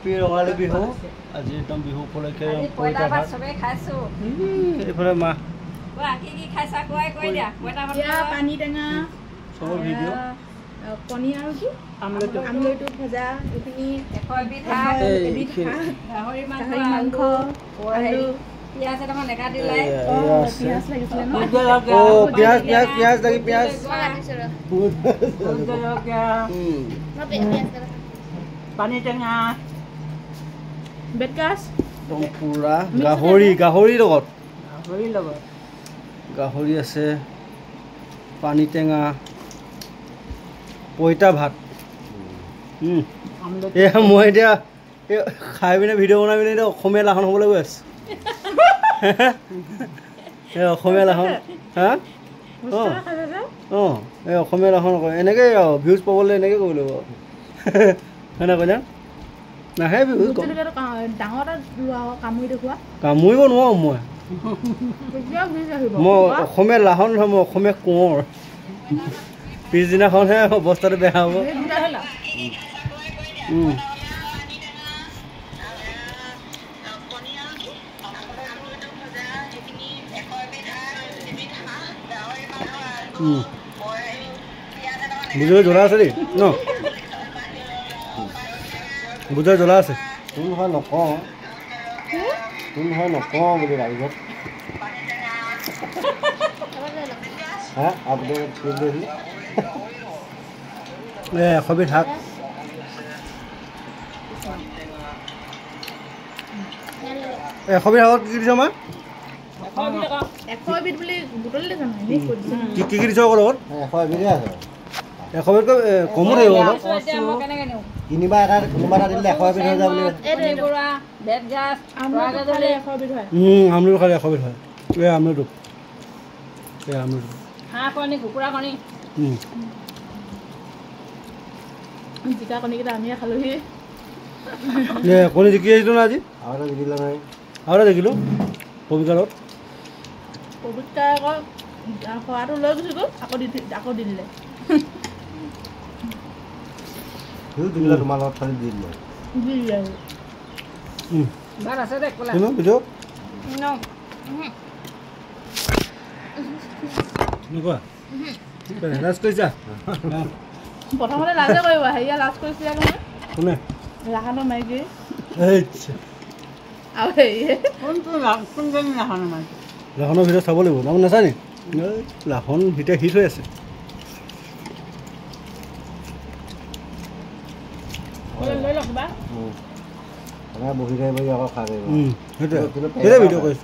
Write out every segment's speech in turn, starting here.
happy Rongali Bihu আজি একদম বিহু উপলক্ষে পইতা ভাত সবে খাইছো এইফালে মা কোৱা কি কি খাইছা কৈ দিয়া পইতা ভাত পানী টেঙা চবৰ ভিডিঅ' কণী আৰু কি আমলৈটো ভজা এইখিনি গাহৰি মাংস আৰু পিঁয়াজ এটামান নেকাটি লাই পিঁয়াজ লাগিছিলে ন পিঁয়াজ লাগি পিঁয়াজ পানী টেঙা বেতগাজ পুৰা গাহৰিৰ লগত গাহৰি আছে পানী টেঙা পইতা ভাত এয়া মই এতিয়া খাই পিনে ভিডিঅ' বনাই পিনে এতিয়া অসমীয়া লাহন হ'বলৈ গৈ আছোঁ এই অসমীয়া লাহন হা অঁ এই অসমীয়া লাহন কয় এনেকৈ আৰু ভিউজ পাবলৈ এনেকৈ কৰিব লাগিব হয়নে কইনা নাহে ভিউজ কামুৰিব নোৱাৰোঁ মই অসমীয়া লাহন নহয় মই অসমীয়া কোঁৱৰ পিছদিনাখনহে অৱস্থাটো বেয়া হ'ব বুজৰ জ্বলা আছে দেই ন বুজৰ জ্বলা আছে কোন হয় নকওঁ বুলি ৰাইজত হা আপুনি এশবিধ শাক এশবিধ শাকত কি দিছ মা কি দিছ আকৌ লগত এশবিধকৈ কমো থাকিব অলপ কোনোবা এটা দিলে এশবিধ হৈ যায় বুলি আমলু খালে এশবিধ হয় এই আমলুটো হাঁহ কণী কুকুৰা কণী জিকা কণীকেইটা আমিয়ে খালোহি কণী জিকি আহিছিলোঁ না আজি আৰু এটা জিকিলে নাই আৰু এটা জিকিলোঁ পবিত্ৰত পবিত্ৰ আকৌ খোৱাটো লৈ গুচি গ'ল আকৌ দি দিলে তোমাৰ লগত খালি দি দিলে ভাত আছে দে ক'লা ভিডিঅ' এনেকুৱা লাজ কৰিছা প্ৰথমতে লাজে কৰিব হেৰিয়া লাজ কৰিছিলে নহয় কোনে লাহানৰ মাইকী আচ্ছা আৰু হেৰিয়ে লাহনৰ ভিতৰত চাব লাগিব নাম নাচানি লাহন ভিতৰত হিট হৈ আছে বহি খাই বহি আকৌ খাই সেইটোৱে ভিডিঅ' কৰিছোঁ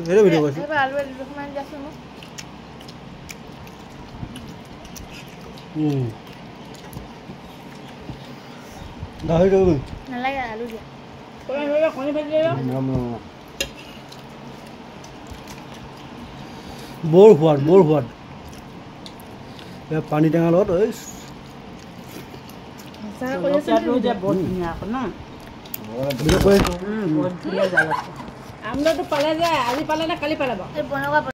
গাহৰি নালাগে আলু দিয়া কণী ভাজি বৰ সোৱাদ পানী টেঙাৰ লগত আমলটো পালে যায় আজি পালে নে কালি পালে বাৰু